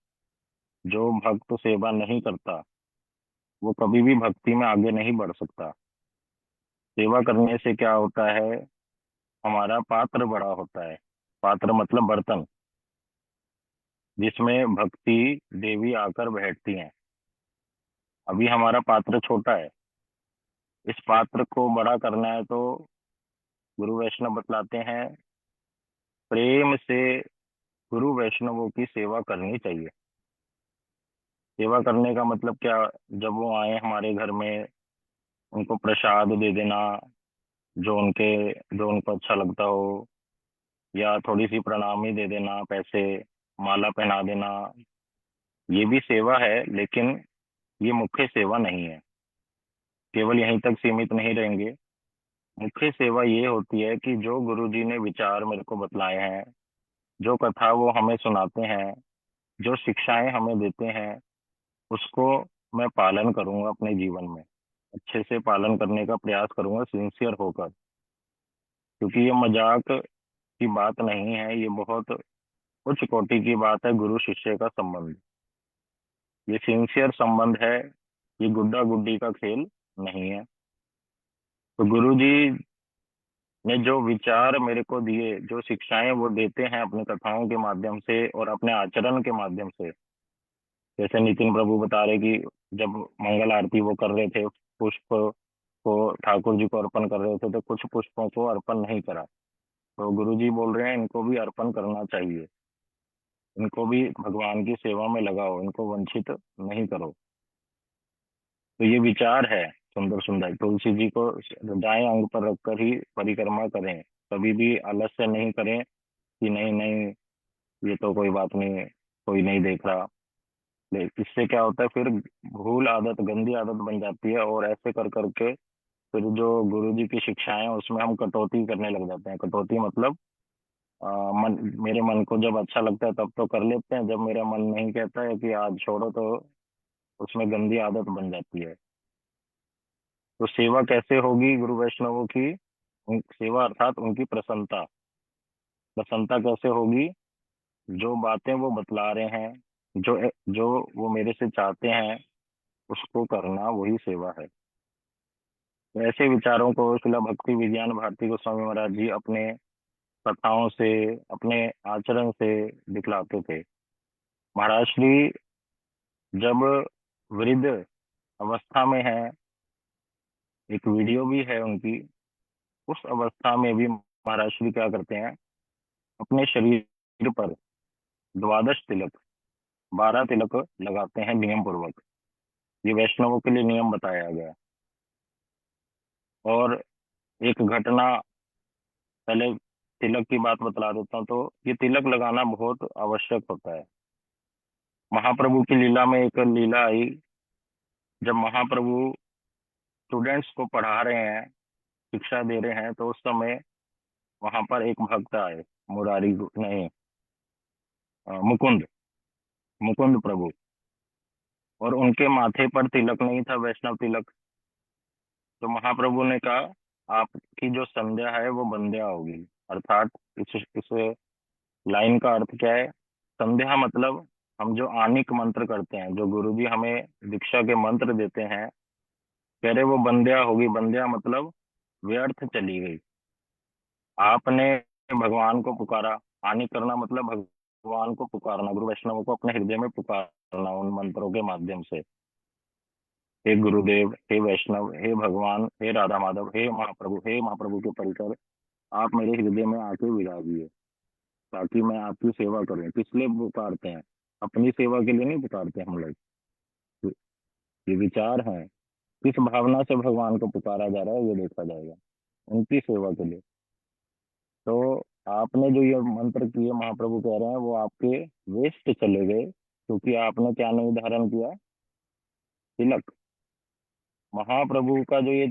जो भक्त सेवा नहीं करता वो कभी भी भक्ति में आगे नहीं बढ़ सकता। सेवा करने से क्या होता है, हमारा पात्र बड़ा होता है। पात्र मतलब बर्तन, जिसमें भक्ति देवी आकर बैठती हैं। अभी हमारा पात्र छोटा है, इस पात्र को बड़ा करना है तो गुरु वैष्णव बतलाते हैं, प्रेम से गुरु वैष्णवों की सेवा करनी चाहिए। सेवा करने का मतलब क्या, जब वो आए हमारे घर में, उनको प्रसाद दे देना, जो उनके जो उनको अच्छा लगता हो, या थोड़ी सी प्रणामी दे देना, पैसे, माला पहना देना, ये भी सेवा है, लेकिन ये मुख्य सेवा नहीं है। केवल यहीं तक सीमित नहीं रहेंगे। मुख्य सेवा ये होती है कि जो गुरु जी ने विचार मेरे को बतलाए हैं, जो कथा वो हमें सुनाते हैं, जो शिक्षाएं हमें देते हैं, उसको मैं पालन करूंगा अपने जीवन में। अच्छे से पालन करने का प्रयास करूंगा, सिंसियर होकर। क्योंकि ये मजाक की बात नहीं है, ये बहुत उच्च कोटि की बात है, गुरु शिष्य का संबंध। ये सिंसियर संबंध है, ये गुड्डा गुड्डी का खेल नहीं है। तो गुरु जी ने जो विचार मेरे को दिए, जो शिक्षाएं वो देते हैं अपनी कथाओं के माध्यम से और अपने आचरण के माध्यम से, जैसे नितिन प्रभु बता रहे कि जब मंगल आरती वो कर रहे थे, पुष्प को ठाकुर जी को अर्पण कर रहे थे, तो कुछ पुष्पों को अर्पण नहीं करा। तो गुरु जी बोल रहे हैं इनको भी अर्पण करना चाहिए, इनको भी भगवान की सेवा में लगाओ, इनको वंचित नहीं करो। तो ये विचार है सुंदर सुंदर। तुलसी जी को दाएं अंग पर रखकर ही परिक्रमा करें, कभी भी आलस्य नहीं करें कि नहीं नहीं, ये तो कोई बात नहीं, कोई नहीं देख रहा। इससे क्या होता है फिर, भूल आदत, गंदी आदत बन जाती है, और ऐसे कर करके फिर जो गुरु जी की शिक्षाएं हैं उसमें हम कटौती करने लग जाते हैं। कटौती मतलब मेरे मन को जब अच्छा लगता है तब तो कर लेते हैं, जब मेरा मन नहीं कहता है कि आज छोड़ो, तो उसमें गंदी आदत बन जाती है। तो सेवा कैसे होगी गुरु वैष्णवों की, सेवा अर्थात उनकी प्रसन्नता। प्रसन्नता कैसे होगी, जो बातें वो बतला रहे हैं, जो जो वो मेरे से चाहते हैं, उसको करना वही सेवा है। तो ऐसे विचारों को शिला भक्ति विज्ञान भारती गोस्वामी महाराज जी अपने कथाओं से, अपने आचरण से दिखलाते थे। महाराज श्री जब वृद्ध अवस्था में है, एक वीडियो भी है उनकी, उस अवस्था में भी महाराज श्री क्या करते हैं, अपने शरीर पर 12 तिलक, 12 तिलक लगाते हैं नियम पूर्वक। ये वैष्णवों के लिए नियम बताया गया। और एक घटना, पहले तिलक की बात बतला देता हूँ। तो ये तिलक लगाना बहुत आवश्यक होता है। महाप्रभु की लीला में एक लीला आई, जब महाप्रभु स्टूडेंट्स को पढ़ा रहे हैं, शिक्षा दे रहे हैं, तो उस समय वहां पर एक भक्त आए, मुरारी नहीं, मुकुंद, मुकुंद प्रभु। और उनके माथे पर तिलक नहीं था, वैष्णव तिलक। तो महाप्रभु ने कहा आपकी जो संध्या है वो बंध्या होगी। अर्थात इस लाइन का अर्थ क्या है, संध्या मतलब हम जो आनिक मंत्र करते हैं, जो गुरुजी हमें दीक्षा के मंत्र देते हैं, कह रहे वो बंध्या होगी। बंध्या मतलब व्यर्थ चली गई। आपने भगवान को पुकारा, आनिक करना मतलब भगवान को पुकारना, गुरु वैष्णव को अपने हृदय में पुकारना उन मंत्रों के माध्यम से। हे गुरुदेव, हे वैष्णव, हे भगवान, हे राधा माधव, हे महाप्रभु के परिकर, आप मेरे हृदय में आके विराजिए, ताकि मैं आपकी सेवा करूं। किस लिए पुकारते हैं, अपनी सेवा के लिए नहीं पुकारते हम लोग। ये विचार है, किस भावना से भगवान को पुकारा जा रहा है ये देखा जाएगा, उनकी सेवा के लिए। तो आपने जो ये मंत्र किए, महाप्रभु कह रहे हैं वो आपके वेस्ट चले गए, क्योंकि आपने क्या नहीं धारण किया, तिलक। महाप्रभु का जो ये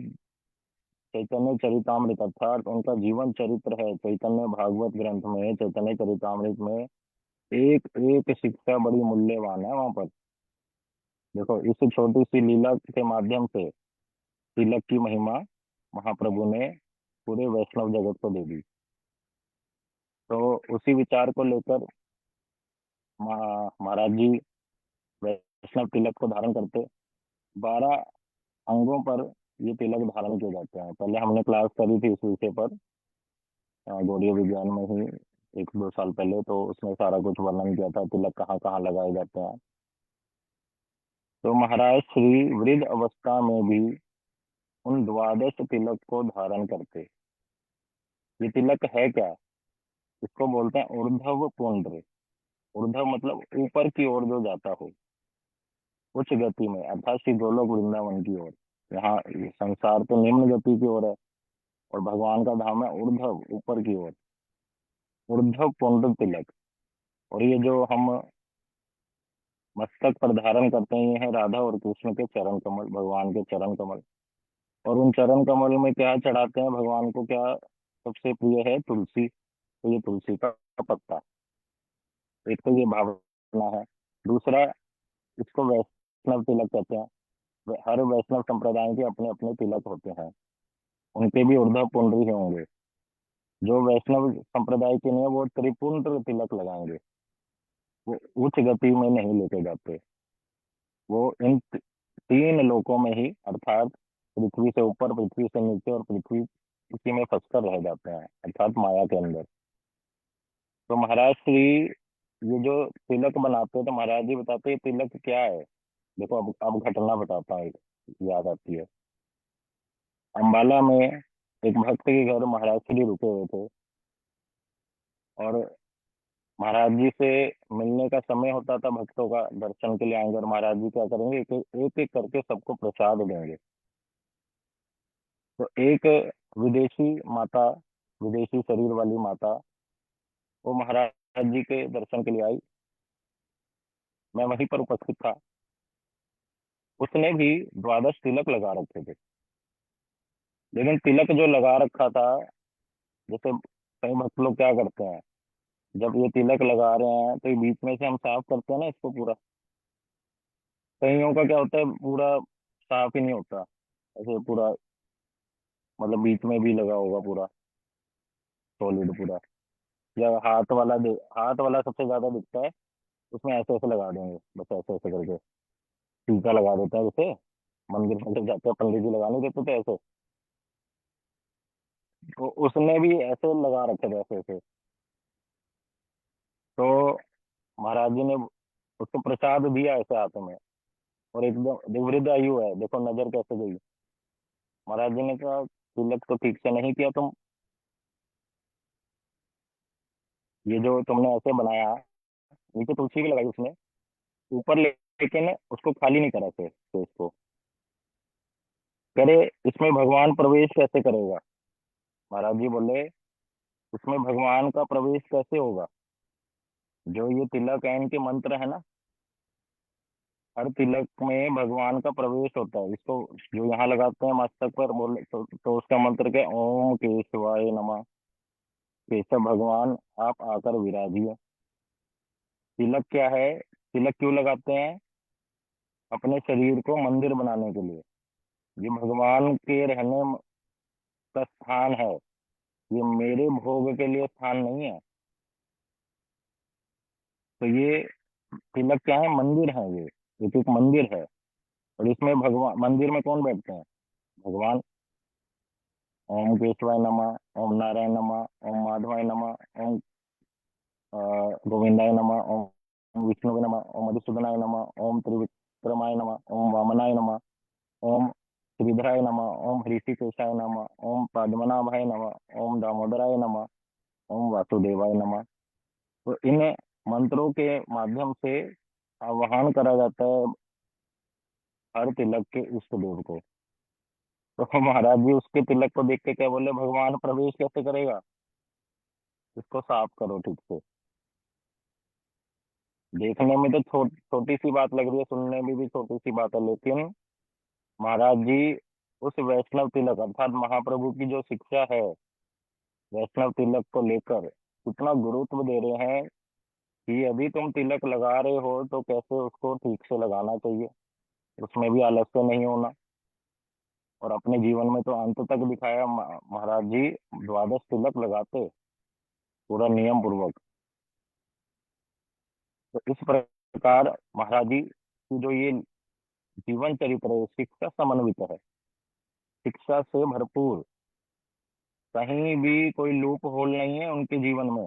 चैतन्य चरितामृत, अर्थात उनका जीवन चरित्र है, चैतन्य भागवत ग्रंथ में, चैतन्य चरितामृत में एक एक शिक्षा बड़ी मूल्यवान है वहां पर। देखो, इस छोटी सी लीला के माध्यम से तिलक की महिमा महाप्रभु ने पूरे वैष्णव जगत को दे दी। तो उसी विचार को लेकर महाराज जी वैष्णव तिलक को धारण करते। 12 अंगों पर ये तिलक धारण किए जाते हैं। पहले हमने क्लास करी थी इस विषय पर, गौड़ीय विज्ञान में ही, 1-2 साल पहले, तो उसमें सारा कुछ वर्णन किया था तिलक कहाँ कहाँ लगाए जाते हैं। तो महाराज श्री वृद्ध अवस्था में भी उन द्वादश तिलक को धारण करते। ये तिलक है क्या? इसको बोलते हैं ऊर्ध्व पुंड्र। ऊर्ध्व मतलब ऊपर की ओर जो जाता हो, उच्च गति में, अर्थात श्री गोलोक वृंदावन की ओर। यहाँ ये संसार तो निम्न गति की ओर है, और भगवान का धाम है ऊर्ध्व, ऊपर की ओर। ऊर्ध्व पुंड्र तिलक। और ये जो हम मस्तक पर धारण करते हैं, ये है राधा और कृष्ण के चरण कमल, भगवान के चरण कमल। और उन चरण कमल में क्या चढ़ाते हैं भगवान को? क्या सबसे प्रिय है? तुलसी। तो ये तुलसी का पत्ता। एक तो ये भावना है। दूसरा, इसको वैष्णव तिलक कहते हैं। हर वैष्णव संप्रदाय के अपने अपने तिलक होते हैं, उनके भी ऊर्ध्व पुंड्र ही होंगे। जो वैष्णव संप्रदाय के नहीं है, वो त्रिपुंड्र तिलक लगाएंगे। वो उच्च गति में नहीं लेके जाते। वो इन 3 लोकों में ही, अर्थात पृथ्वी से ऊपर, पृथ्वी से नीचे और पृथ्वी, उसी में फंसकर रह जाते हैं, अर्थात माया के अंदर। तो महाराज श्री ये जो तिलक बनाते हैं, तो महाराज जी बताते हैं तिलक क्या है। देखो, अब घटना बताता हूँ, याद आती है। अंबाला में एक भक्त के घर महाराज श्री रुके हुए थे, और महाराज जी से मिलने का समय होता था, भक्तों का दर्शन के लिए आएंगे, और महाराज जी क्या करेंगे, एक एक करके सबको प्रसाद देंगे। तो एक विदेशी माता, विदेशी शरीर वाली माता, वो महाराज जी के दर्शन के लिए आई। मैं वहीं पर उपस्थित था। उसने भी द्वादश तिलक लगा रखे थे। लेकिन तिलक जो लगा रखा था, जैसे कई भक्त लोग क्या करते हैं, जब ये तिलक लगा रहे हैं तो ये बीच में से हम साफ करते हैं ना इसको पूरा। कईयों का क्या होता है, पूरा साफ ही नहीं होता, ऐसे पूरा, मतलब बीच में भी लगा होगा पूरा सॉलिड पूरा। या हाथ वाला सबसे ज्यादा दिखता है, उसमें ऐसे ऐसे लगा देंगे, बस ऐसे ऐसे करके टीका लगा देता है। जैसे मंदिर में जब जाते हैं पंडित जी लगा नहीं देते थे ऐसे, तो उसने भी ऐसे लगा रखे थे, ऐसे ऐसे। तो महाराज जी ने उसको प्रसाद दिया ऐसे हाथ में, और एकदम जो वृद्ध आयु है, देखो नजर कैसे गई। महाराज जी ने कहा, तिलक तो ठीक से नहीं किया तुम, ये जो तुमने ऐसे बनाया, नीचे तुलसी भी लगाई उसने, ऊपर लेकिन उसको खाली नहीं करा थे, तो इसको करे, इसमें भगवान प्रवेश कैसे करेगा? महाराज जी बोले, इसमें भगवान का प्रवेश कैसे होगा? जो ये तिलक है, इनके मंत्र है ना, हर तिलक में भगवान का प्रवेश होता है। इसको जो यहाँ लगाते हैं मस्तक पर, बोले तो उसका मंत्र क्या है? ओम केशवाय नमः। केशव भगवान, आप आकर विराजिए। तिलक क्या है? तिलक क्यों लगाते हैं? अपने शरीर को मंदिर बनाने के लिए। ये भगवान के रहने का स्थान है, ये मेरे भोग के लिए स्थान नहीं है। तो ये तिलक क्या है? मंदिर है ये, एक एक मंदिर है। और इसमें भगवान, मंदिर में कौन बैठते हैं? भगवान। ओम केशवाय नमः, ओम नारायण नमः, ओम माधवाय नमः, ओम गोविंदाय नमः, ओम विष्णुवे नमः, ओम मधुसूदनाय नमः, ओम त्रिविक्रमाय नमः, ओम वामनाय नमः, ओम श्रीधराय नमः, ओम ऋषिकेशाय नमः, ओम पद्मनाभाय नमः, ओम दामोदराय नमः, ओम वासुदेवाय नमः। तो इन मंत्रों के माध्यम से आवाहन करा जाता है हर तिलक के इष्ट देव को। तो महाराज जी उसके तिलक को देख के क्या बोले, भगवान प्रवेश कैसे करेगा, इसको साफ करो ठीक से। देखने में तो छोटी सी बात लग रही है, सुनने में भी छोटी सी बात है, लेकिन महाराज जी उस वैष्णव तिलक, अर्थात महाप्रभु की जो शिक्षा है, वैष्णव तिलक को लेकर कितना गुरुत्व दे रहे हैं कि यदि तुम तिलक लगा रहे हो तो कैसे उसको ठीक से लगाना चाहिए, उसमें भी आलस्य नहीं होना। और अपने जीवन में तो अंत तक दिखाया महाराज जी, द्वादश तिलक लगाते पूरा नियम पूर्वक। तो इस प्रकार महाराज जी कि जो ये जीवन चरित्र है शिक्षा समन्वित है, शिक्षा से भरपूर। कहीं भी कोई लूप होल नहीं है उनके जीवन में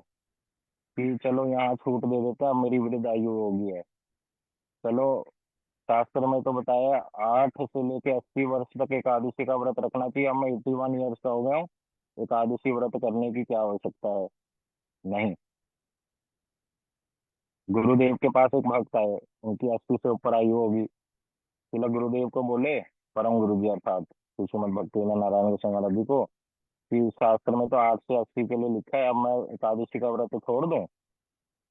कि चलो यहाँ छूट दे देते हैं, अब मेरी वृद्ध आयु होगी है। चलो, शास्त्र में तो बताया 8 से लेके 80 वर्ष तक एकादशी का व्रत रखना चाहिए। अब मैं 81 ईयर्स का हो गया हूँ, एकादशी व्रत करने की क्या आवश्यकता है? नहीं। गुरुदेव के पास एक भक्त आए, उनकी 80 से ऊपर आयु होगी। तिलक गुरुदेव को बोले, परम गुरु जी अर्थात श्रीमद भक्ति नारायण गोस्वामी महाराज जी को, कि शास्त्र में तो 8 से 80 के लिए लिखा है, अब मैं एकादशी का व्रत छोड़ दूं?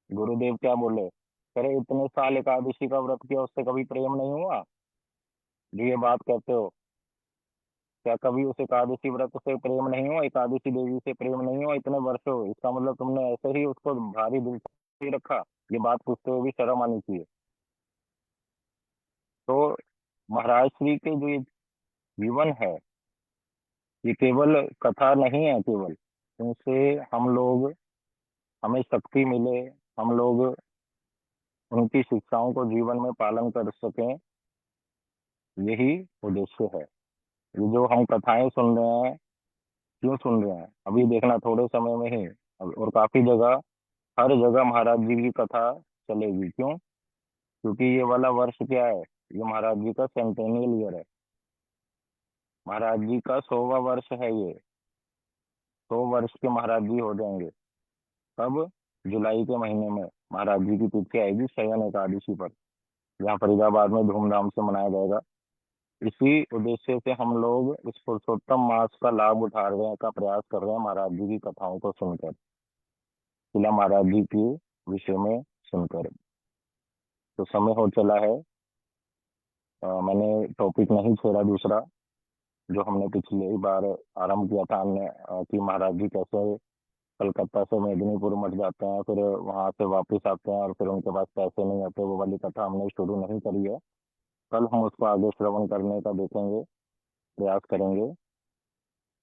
गुरुदेव क्या बोले? करे इतने साल एकादशी का व्रत किया, उससे कभी प्रेम नहीं हुआ जो ये बात कहते हो? क्या कभी उस एकादशी व्रत से प्रेम नहीं हुआ, एकादशी देवी से प्रेम नहीं हुआ इतने वर्षों? इसका मतलब तुमने ऐसे ही उसको भारी दिल से ही रखा? ये बात पूछते हुए भी शर्म आनी चाहिए। तो महाराज श्री के जो ये जीवन है, ये केवल कथा नहीं है केवल, इनसे हम लोग, हमें शक्ति मिले, हम लोग उनकी शिक्षाओं को जीवन में पालन कर सकें, यही उद्देश्य है। ये जो हम कथाएं सुन रहे हैं, क्यों सुन रहे हैं? अभी देखना थोड़े समय में ही और काफी जगह, हर जगह महाराज जी की कथा चलेगी। क्यों? क्योंकि ये वाला वर्ष क्या है, ये महाराज जी का सेंटेनियल ईयर है। महाराज जी का 100वां वर्ष है ये। 100 वर्ष के महाराज जी हो जाएंगे। कब? जुलाई के महीने में महाराज जी की तिथि आएगी शयन एकादशी पर, जहाँ फरीदाबाद में धूमधाम से मनाया जाएगा। इसी उद्देश्य से हम लोग इस पुरुषोत्तम मास का लाभ उठा रहे का प्रयास कर रहे हैं, महाराज जी की कथाओं को सुनकर, शिला महाराज जी के विषय में सुनकर। तो समय हो चला है। मैंने टॉपिक नहीं छेड़ा दूसरा, जो हमने पिछली बार आरंभ किया था हमने, कि महाराज जी कैसे कलकत्ता से मेदिनीपुर मठ जाते हैं, फिर वहां से वापस आते हैं और फिर उनके पास पैसे नहीं आते। वो वाली कथा हमने शुरू नहीं करी है। कल हम उसको आगे श्रवण करने का देखेंगे, प्रयास करेंगे।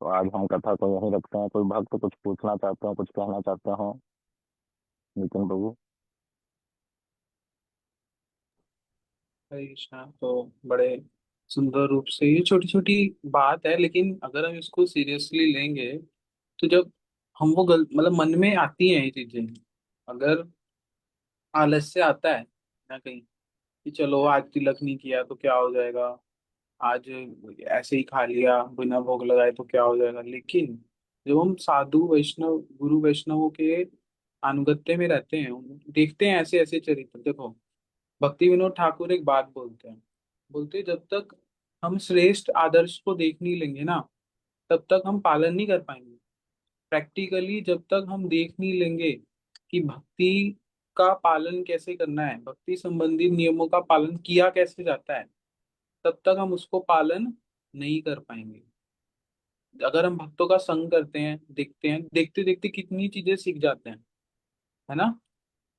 तो आज हम कथा को यहीं रखते हैं। कोई भक्त कुछ पूछना चाहते हो, कुछ कहना चाहते हो? नितिन प्रभु। हरे कृष्णा। तो बड़े सुंदर रूप से ये छोटी छोटी बात है, लेकिन अगर हम इसको सीरियसली लेंगे तो जब हम वो मतलब मन में आती हैं ये चीजें, अगर आलस्य आता है ना कहीं कि चलो आज तिलक नहीं किया तो क्या हो जाएगा, आज ऐसे ही खा लिया बिना भोग लगाए तो क्या हो जाएगा। लेकिन जब हम साधु वैष्णव गुरु वैष्णवों के अनुगत्य में रहते हैं, देखते हैं ऐसे ऐसे चरित्र। देखो, भक्ति विनोद ठाकुर एक बात बोलते हैं, बोलते हैं, जब तक हम श्रेष्ठ आदर्श को देख नहीं लेंगे ना, तब तक हम पालन नहीं कर पाएंगे। प्रैक्टिकली जब तक हम देख नहीं लेंगे कि भक्ति का पालन कैसे करना है, भक्ति संबंधी नियमों का पालन किया कैसे जाता है, तब तक हम उसको पालन नहीं कर पाएंगे। अगर हम भक्तों का संग करते हैं, देखते हैं, देखते देखते कितनी चीजें सीख जाते हैं, है ना।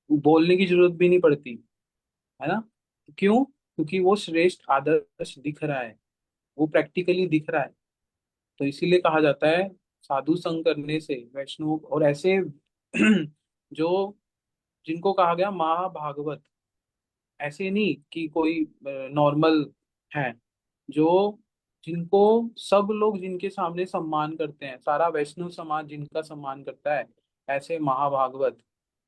बोलने की जरूरत भी नहीं पड़ती, है ना। क्यों? क्योंकि वो श्रेष्ठ आदर्श दिख रहा है, वो प्रैक्टिकली दिख रहा है। तो इसीलिए कहा जाता है साधु संग करने से वैष्णव और ऐसे जो जिनको कहा गया महाभागवत, ऐसे नहीं कि कोई नॉर्मल है, जो जिनको सब लोग जिनके सामने सम्मान करते हैं, सारा वैष्णव समाज जिनका सम्मान करता है, ऐसे महाभागवत,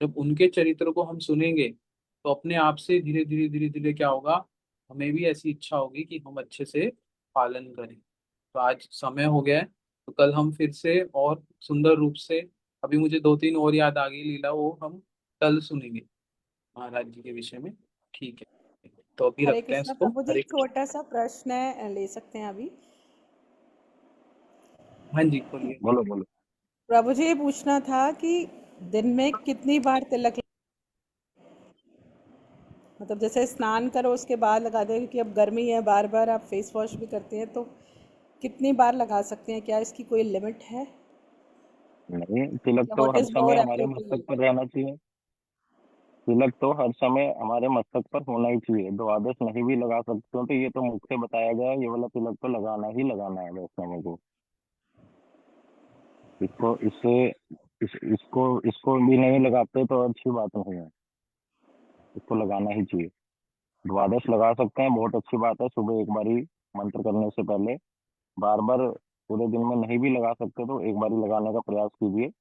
जब उनके चरित्र को हम सुनेंगे तो अपने आप से धीरे धीरे धीरे धीरे क्या होगा, हमें भी ऐसी इच्छा होगी कि हम अच्छे से पालन करें। तो आज समय हो गया है, तो कल हम फिर से और सुंदर रूप से, अभी मुझे दो तीन और याद आ गई लीला, वो हम कल सुनेंगे महाराज जी के विषय में। ठीक है, तो अभी हरे रखते हैं कृष्णा इसको। प्रभु जी, हरे एक कृष्ण। छोटा सा प्रश्न है, ले सकते हैं अभी? हाँ जी, बोलिए। बोलो बोलो। प्रभु जी, ये पूछना था कि दिन में कितनी बार तिलक मतलब जैसे स्नान करो उसके बाद लगा दो, क्योंकि अब गर्मी है, बार बार आप फेस वॉश भी करते हैं, तो कितनी बार लगा सकते हैं? क्या इसकी कोई लिमिट है, नहीं, तिलक या तो व्हाट हर इज समय मोर हमारे मस्तक अप्रोप्रिएट? पर रहना चाहिए। तिलक तो हर समय हमारे मस्तक पर होना ही चाहिए। द्वादश नहीं भी लगा सकते हो तो ये तो मुख से बताया गया है, ये वाला तिलक तो लगाना ही लगाना है वैष्णव को। इसको इससे इसको इसको भी नहीं लगाते तो अच्छी बात नहीं है। इसको लगाना ही चाहिए। द्वादश लगा सकते हैं, बहुत अच्छी बात है। सुबह एक बारी मंत्र करने से पहले, बार बार पूरे दिन में नहीं भी लगा सकते तो एक बारी लगाने का प्रयास कीजिए।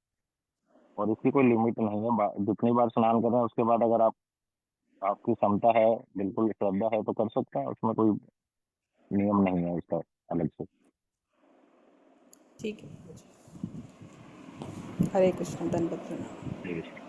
और इसकी कोई लिमिट नहीं है, जितनी बार स्नान करें उसके बाद अगर आपकी क्षमता है, बिल्कुल श्रद्धा है तो कर सकते हैं, उसमें कोई नियम नहीं है उसका अलग से। ठीक है। हरे कृष्ण, धन्यवाद। ठीक है।